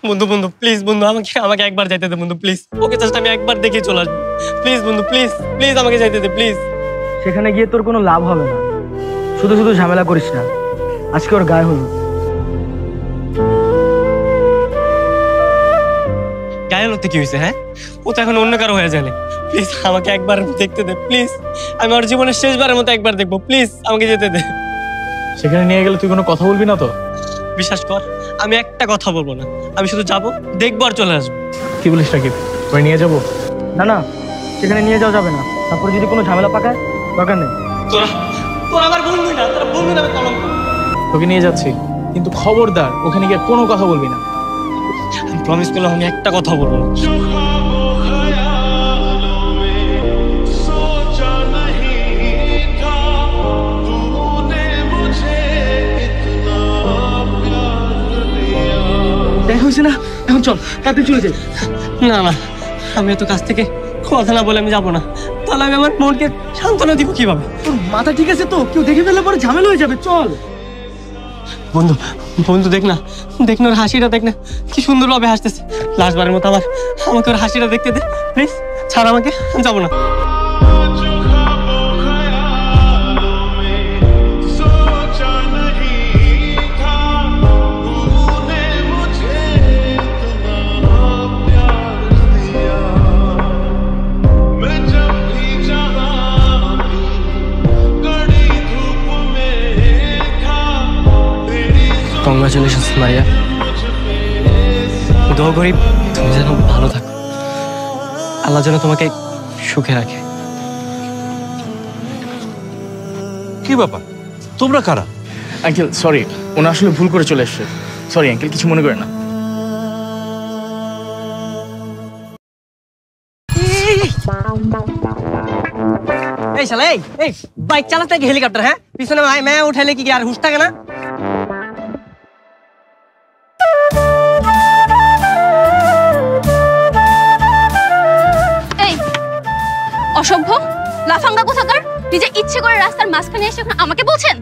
বন্ধু বন্ধু প্লিজ বন্ধু, আমাকে আমাকে একবার যাইতে দে বন্ধু প্লিজ। ওকে জাস্ট আমি একবার দেখে চলে আসবো প্লিজ বন্ধু, প্লিজ প্লিজ আমাকে যাইতে দে প্লিজ। সেখানে গিয়ে তোর কোনো লাভ হবে না, শুধু শুধু ঝামেলা করিস না। আজকে ওর গায়ে হলুদ। গায়ে হলুদে কি হয়েছে? হ্যাঁ, ও তো এখন অন্য কারো হয়ে যায়। প্লিজ আমাকে একবার দেখতে দে প্লিজ, আমি ওর জীবনের শেষবারের মতো একবার দেখবো প্লিজ, আমাকে যেতে দে। সেখানে নিয়ে গেলে তুই কোনো কথা বলবি না তো? বিশ্বাস কর, আমি একটা কথা বলবো না, আমি শুধু যাবো, দেখবো আর চলে আসবো। কি বলিস রাকিব, তোরে নিয়ে যাবো? না না, সেখানে নিয়ে যাওয়া যাবে না। তারপরে যদি কোনো ঝামেলা পাকায়, দরকার নেই। তোরা আমার বন্ধু না, তোরা বন্ধু নামে কলঙ্ক। তোকে নিয়ে যাচ্ছি, কিন্তু খবরদার ওখানে গিয়ে কোনো কথা বলবি না। আমি প্রমিস করলাম আমি একটা কথা বলবো না। দেখা হয়েছে না, এখন চল তাড়াতাড়ি চলে যাই। না না, আমি এত কাছ থেকে কথা না বলে আমি যাবো না। তাহলে আমি আমার মনকে সান্ত্বনা দিব কিভাবে? তোর মাথা ঠিক আছে তো? কেউ দেখে ফেললে পরে ঝামেলা হয়ে যাবে। চল বন্ধু বন্ধু, দেখ না ওর হাসিটা, দেখ না কি সুন্দরভাবে হাসতেছে। লাস্টবারের মতো আমাকে ওর হাসিটা দেখতে দে প্লিজ, ছাড় আমাকে, আমি যাবো না। কংগ্রাচুলেশনস মারিয়া, দোয়া করি তুমি যেন ভালো থাকো, আল্লাহ যেন তোমাকে সুখে রাখে। কি ব্যাপার, তোমরা কারা? আঙ্কেল সরি, ওনা আসলে ভুল করে চলে এসছে। সরি আঙ্কেল, কিছু মনে করে না। এই শালা, এই বাইক চালাতে কি হেলিকপ্টার? হ্যাঁ, পিছনে मैं উঠাইলে কি আর হুশ থাকে না? অসভ্য লাফাঙ্গা কোথাকার, নিজে ইচ্ছে করে রাস্তার মাঝখানে এসে এখন আমাকে বলছেন?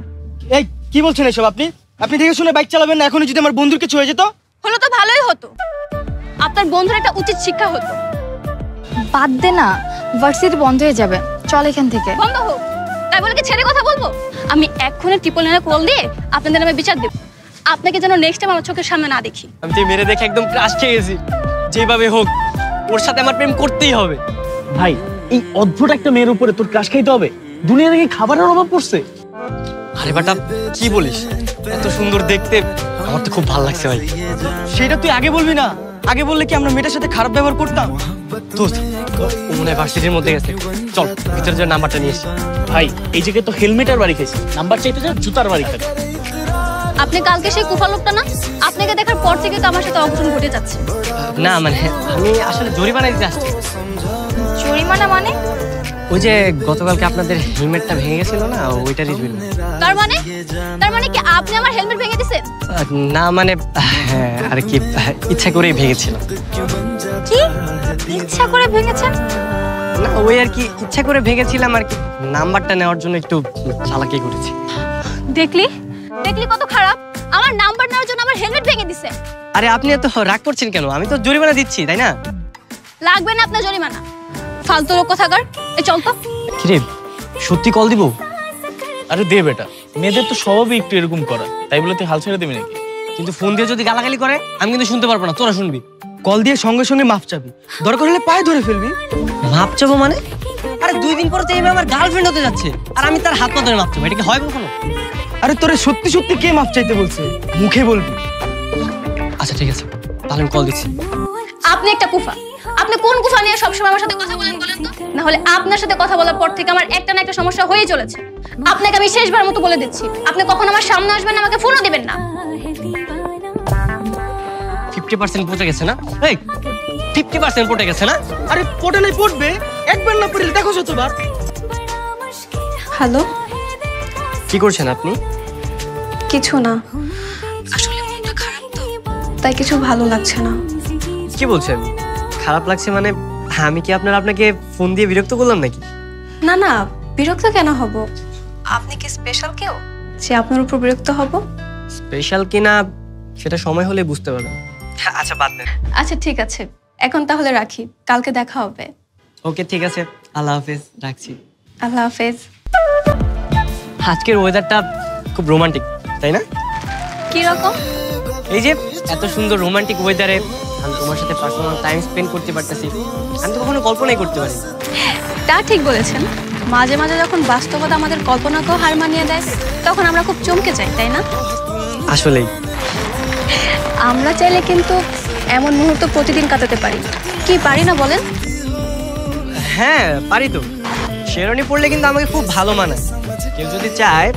এই কি বলছেন এসব? আপনি দেখে শুনে বাইক চালাবেন না। এখনই যদি আমার বন্ধুর কিছু হয়ে যেত? হলো তো ভালোই হতো, আপনার বন্ধুর একটা উচিত শিক্ষা হতো। বাদ দে না, ভার্সিটি বন্ধ হয়ে যাবে, চল এখান থেকে। বন্ধ হোক, তাই বলে কি ছেড়ে কথা বলবো? আমি এক্ষুনি ট্রিপল নাইনে কল দিয়ে আপনাদের নামে বিচার দেব, আপনাকে যেন নেক্সট টাইম আমার চোখের সামনে না দেখি। আমি তো মেরে দেখে একদম ক্রাশ খেয়ে গেছি, যেভাবে হোক ওর সাথে আমার প্রেম করতেই হবে। ভাই, এই অদ্ভুত একটা মেয়ের উপরে তোর ক্রাশ খাইতে হবে? দুনিয়া নাকি খাবারের অভাব পড়ছে? আরে বাটা, কি বলিস? এত সুন্দর দেখতে, আমার তো খুব ভালো লাগছে ভাই। সেটা তুই আগে বলবি না? আগে বললে কি আমরা মেয়েটার সাথে খারাপ ব্যবহার করতাম? দোস্ত, ও মনে হয় ভার্সিটির মধ্যে গেছে, চল ভিতরে যে নাম্বারটা নিয়ে এসছি। ভাই, এই জায়গায় তো হেলমেটের বাড়ি খাইছি, নাম্বার চাইতে যা জুতার বাড়ি খাই। আপনি কালকে সেই কুফা লোকটা না? আপনাকে দেখার পর থেকে তো আমার সাথে অঘটন ঘটে যাচ্ছে। না মানে আমি আসলে জরিমানা দিতে আসছি। জরিমানা মানে? ওই যে গতকালকে আপনাদের হেলমেটটা ভেঙে গেছিল না, ওইটারই জরিমানা। তার মানে কি আপনি আমার হেলমেট ভেঙে দিয়েছেন? না মানে আর কি, ইচ্ছা করেই ভেঙেছিল। কি ইচ্ছা করে ভেঙেছেন? না ওই আর কি, ইচ্ছা করে ভেঙেছিলাম আর কি, নাম্বারটা নেওয়ার জন্য একটু চালাকি করেছি। দেখলি কত খারাপ, আমার নাম্বার নেওয়ার জন্য আমার হেলমেট ভেঙে দিছে। আরে আপনি এত রাগ করছেন কেন? আমি তো জরিমানা দিচ্ছি, তাই না? লাগবে না আপনার জরিমানা, ফালতু লোক কোথাকার। এই চল তো। কিরে, সত্যি কল দিব? আরে দে বেটা, মেয়েদের তো স্বভাবই একটু এরকম করা, তাই বলে তুই হাল ছেড়ে দিবি নাকি? কিন্তু ফোন দিয়ে যদি গালাগালি করে আমি কিন্তু শুনতে পারবো না, তোরা শুনবি। কল দিয়ে সঙ্গে সঙ্গে মাপ চাবি, দরকার হলে পায়ে ধরে ফেলবি। মাপ চাবো মানে? আরে 2 দিন পরে তো এই আমার গার্লফ্রেন্ড হতে যাচ্ছে, আর আমি তার হাত পা ধরে মাপ চাবো? এটা কি হয় কখনো? আরে তোরে সত্যি সত্যি কে মাপ চাইতে বলছে? মুখে বলবি। আচ্ছা ঠিক আছে, তাহলে আমি কল দিচ্ছি। আপনি একটা কুফা, আপনি কোন কুফা নিয়ে সবসময় আমার সাথে কথা বলেন বলেন তো? না হলে আপনার সাথে কথা বলার পর থেকে আমার একটা না একটা সমস্যা হয়েই চলেছে। আপনাকে আমি শেষবার মতো বলে দিচ্ছি, আপনি কখন আমার সামনে আসবেন না, আমাকে ফোনও দিবেন না। 50% পচে গেছে না? এই 50% পটে গেছে না? আরে পটে নাই পড়বে, একবার না পড়লে দেখো যতবার। হ্যালো, কি করছেন আপনি? কিছু না, আসলে মনটা খারাপ তো, তাই কিছু ভালো লাগছে না। কি বলছেন খারাপ লাগছে মানে? আমি কি আপনাকে ফোন দিয়ে বিরক্ত করলাম নাকি? না না, বিরক্ত কেন হব? আপনি কি স্পেশাল কেউ যে আপনার উপর বিরক্ত হব? স্পেশাল কিনা সেটা সময় হলে বুঝতে পারবেন। আচ্ছা বাদ দেন। আচ্ছা ঠিক আছে, এখন তাহলে রাখি, কালকে দেখা হবে। ওকে ঠিক আছে, আল্লাহ হাফেজ, রাখছি। আল্লাহ হাফেজ। আজকের ওয়েদারটা খুব রোমান্টিক, তাই না? কি রকম? এই যে এত সুন্দর রোমান্টিক ওয়েদারে আমি তোমার সাথে পার্সোনাল টাইম স্পেন্ড করতে পারতেছি, আমি তো কখনো কল্পনাই করতে পারি। তা ঠিক বলেছেন, মাঝে মাঝে যখন বাস্তবতা আমাদের কল্পনাকেও হার মানিয়ে দেয় তখন আমরা খুব চমকে যাই, তাই না? আসলেই আমরা চাইলে কিন্তু এমন মুহূর্ত প্রতিদিন কাটাতে পারি, কি পারি না বলেন? হ্যাঁ পারি তো। শেরওয়ানি পরলে কিন্তু আমাকে খুব ভালো মানায়, কেউ যদি চায়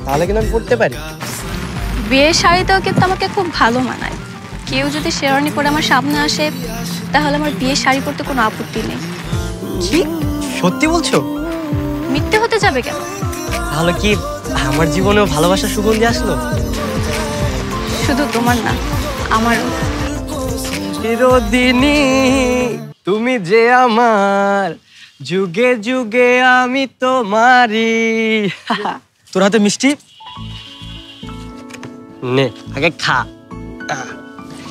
তাহলে কিন্তু আমি পরতে পারি। বিয়ের শাড়িতেও কিন্তু আমাকে খুব ভালো মানায়, কেউ যদি শেরওয়ানি পরে আমার সামনে আসে তাহলে আমার বিয়ের শাড়ি পরতে কোনো আপত্তি নেই। কি সত্যি বলছো? মিথ্যে হতে যাবে কেন? তাহলে কি আমার জীবনেও ভালোবাসার সুগন্ধি আসলো? শুধু তোমার না, আমারও। চিরদিনই তুমি যে আমার, যুগে যুগে আমি তোমারই। তোর হাতে মিষ্টি নে, আগে খা।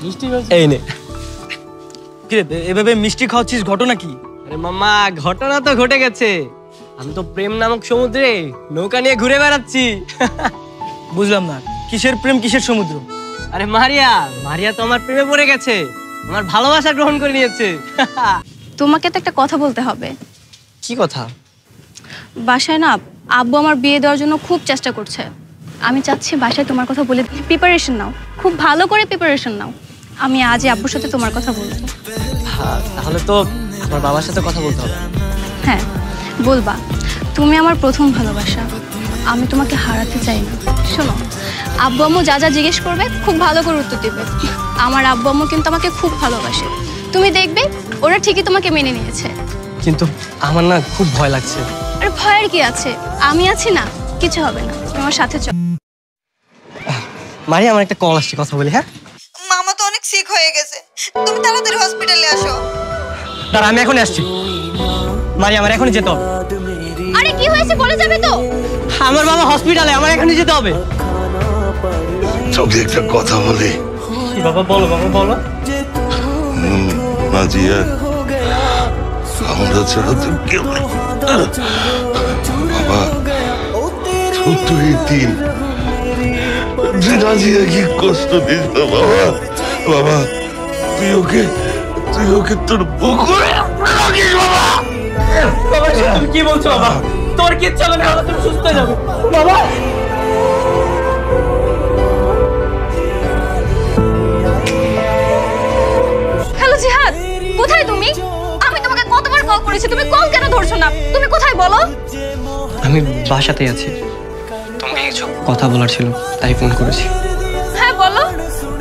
মিষ্টি এই নে। কিরে এভাবে মিষ্টি খাওয়াচ্ছিস, ঘটনা কি? আরে মামা, ঘটনা তো ঘটে গেছে। আমি তো প্রেম নামক সমুদ্রে নৌকা নিয়ে ঘুরে বেড়াচ্ছি। বুঝলাম না, কিসের প্রেম কিসের সমুদ্র? আরে মারিয়া, মারিয়া তো আমার প্রেমে পড়ে গেছে, আমার ভালোবাসা গ্রহণ করে নিয়েছে। তোমাকে তো একটা কথা বলতে হবে। কি কথা? বাসায় না আব্বু আমার বিয়ে দেওয়ার জন্য খুব চেষ্টা করছে। আমি চাচ্ছি বাসায় তোমার কথা বলে প্রিপারেশন নাও, খুব ভালো করে প্রিপারেশন নাও। আমি আজই আব্বুর সাথে তোমার কথা বলবো। তাহলে তো আমার বাবার সাথে কথা বলতে হবে। হ্যাঁ বলবা, তুমি আমার প্রথম ভালোবাসা, আমি তোমাকে হারাতে চাই না। শোনো, আব্বু আম্মু যা যা জিজ্ঞেস করবে খুব ভালো করে উত্তর দেবে। আমার আব্বু আম্মু কিন্তু আমাকে খুব ভালোবাসে, তুমি দেখবে ওরা ঠিকই তোমাকে মেনে নিয়েছে। কিন্তু আমার না খুব ভয় লাগছে। আর ভয়ের কি আছে, আমি আছি না, কিছু হবে না, তুমি আমার সাথে চলো। মারিয়া, আমার একটা কল আসছে, কথা বলি। হ্যাঁ মামা তো অনেক সিক হয়ে গেছে, তুমি তাড়াতাড়ি হসপিটালে আসো। দাঁড়া, আমি এখন আসছি। মারিয়া, আমার এখনই যেতে হবে। আরে কি হয়েছে বলে যাবে তো? আমার বাবা হসপিটালে, আমার এখনই যেতে হবে। তোকে একটা কথা বলি। কি বাবা? বলো বাবা, বলো। নাজিয়া, আমরা ছাড়া তো কেউ নেই। বাবা, তোর তো এই দিন নাজিয়া কি কষ্ট দিস না বাবা। বাবা, তুই ওকে তোর বুকুরে রাখিস বাবা। বাবা, তুমি কি বলছো বাবা? তোর কিচ্ছু হবে না, তুমি সুস্থ হয়ে যাবে বাবা। হ্যালো জিহাদ, কোথায় তুমি? আমি তোমাকে কতবার কল করেছি, তুমি কল কেন ধরছো না? তুমি কোথায় বলো? আমি বাসাতেই আছি, তোমাকে কিছু কথা বলার ছিল তাই ফোন করেছি। হ্যাঁ বলো,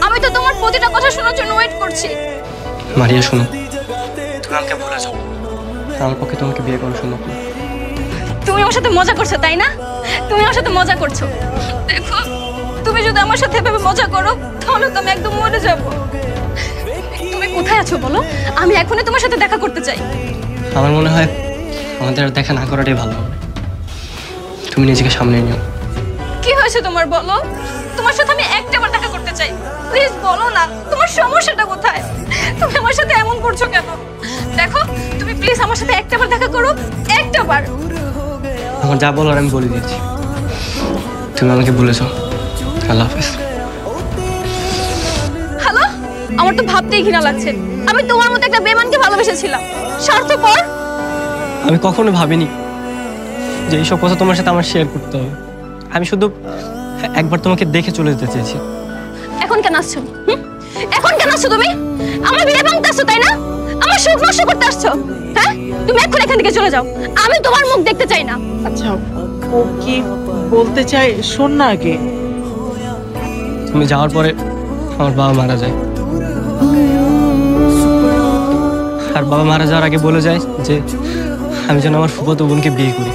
আমি তো তোমার প্রতিটা কথা শোনার জন্য ওয়েট করছি। মারিয়া শোনো, তুমি আমাকে ভুলে যাও, আমার পক্ষে তোমাকে বিয়ে করা সম্ভব না। তুমি আমার সাথে মজা করছো তাই না? তুমি আমার সাথে মজা করছো। দেখো, তুমি যদি আমার সাথে এভাবে মজা করো তাহলে তো আমি একদম মরে যাব। তুমি কোথায় আছো বলো, আমি এখনই তোমার সাথে দেখা করতে চাই। আমার মনে হয় আমাদের আর দেখা না করাটাই ভালো হবে। তুমি নিজেকে সামনে নিও। কি হয়েছে তোমার বলো? তোমার সাথে আমি একটাবার দেখা করতে চাই, প্লিজ বলো না তোমার সমস্যাটা কোথায়? তুমি আমার সাথে এমন করছো কেন? দেখো, তুমি প্লিজ আমার সাথে একটাবার দেখা করো, একটাবার। আমার যা বলার আমি বলে দিয়েছি, তুমি আমাকে বলেছ। আল্লাহ হাফেজ। হ্যালো, আমার তো ভাবতেই ঘৃণা লাগছে, আমি তোমার মতো একটা বেমানকে ভালোবেসেছিলাম, স্বার্থপর। আমি কখনো ভাবিনি যে এইসব কথা তোমার সাথে আমার শেয়ার করতে হবে। আমি শুধু একবার তোমাকে দেখে চলে যেতে চেয়েছি। এখন কেন আসছো? এখন কেন আসছো তুমি? আমার বিয়ে ভাঙতে আসছো তাই না? আমার সুখ নষ্ট করতে আসছো, হ্যাঁ? তুমি এখন এখান থেকে চলে যাও, আমি তোমার মুখ দেখতে চাই না। আচ্ছা, ও কি বলতে চাই শোন না আগে। তুমি যাওয়ার পরে আমার বাবা মারা যায়, আর বাবা মারা যাওয়ার আগে বলে যায় যে আমি যেন আমার ফুফাতো বোনকে বিয়ে করি।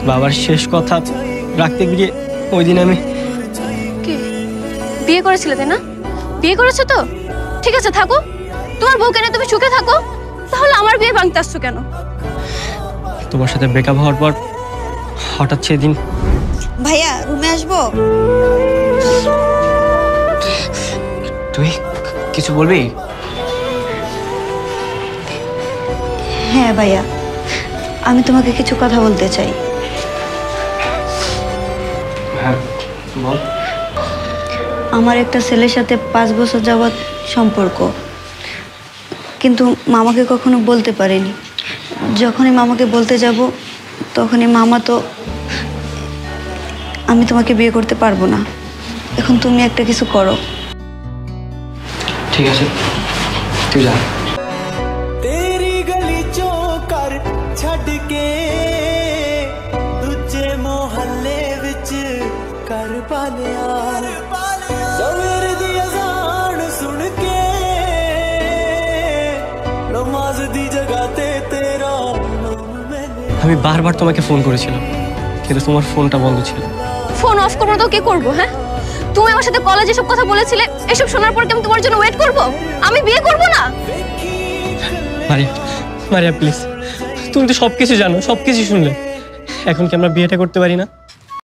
বাবার শেষ কথা রাখতে গিয়ে ওই দিন আমি কি বিয়ে করেছিলে তাই না? বিয়ে করেছো তো? ঠিক আছে, থাকো, তোমার বউকে নিয়ে তুমি সুখে থাকো। তাহলে আমার বিয়ে ভাঙতে আসছো কেন? তোমার সাথে ব্রেকআপ হওয়ার পর হঠাৎ সেদিন ভাইয়া রুমে আসবো? তুই কিছু বলবি? হ্যাঁ ভাইয়া, আমি তোমাকে কিছু কথা বলতে চাই। হ্যাঁ বল। আমার একটা ছেলের সাথে 5 বছর যাবৎ সম্পর্ক, কিন্তু মামাকে কখনো বলতে পারিনি। যখনই মামাকে বলতে যাব তখনই মামা তো আমি তোমাকে বিয়ে করতে পারবো না। এখন তুমি একটা কিছু করো। ঠিক আছে, তুই যা। तेरी गली चौकर छड़ के दूजे मोहल्ले विच कर पालिया सवेर दी अजान सुन के नमाज दी जगह ते तेरा नाम मैंने। আমি বারবার তোমাকে ফোন করেছিলাম, কিন্তু তোমার ফোনটা বন্ধ ছিল। ফোন অফ করবো না তো কি করবো? হ্যাঁ, তুমি আমার সাথে কলেজে সব কথা বলেছিলে, এসব শোনার পর কি আমি তোমার জন্য ওয়েট করব? আমি বিয়ে করব না? মারিয়া, মারিয়া প্লিজ, তুমি তো সবকিছু জানো, সবকিছু শুনলে, এখন কি আমরা বিয়েটা করতে পারি না?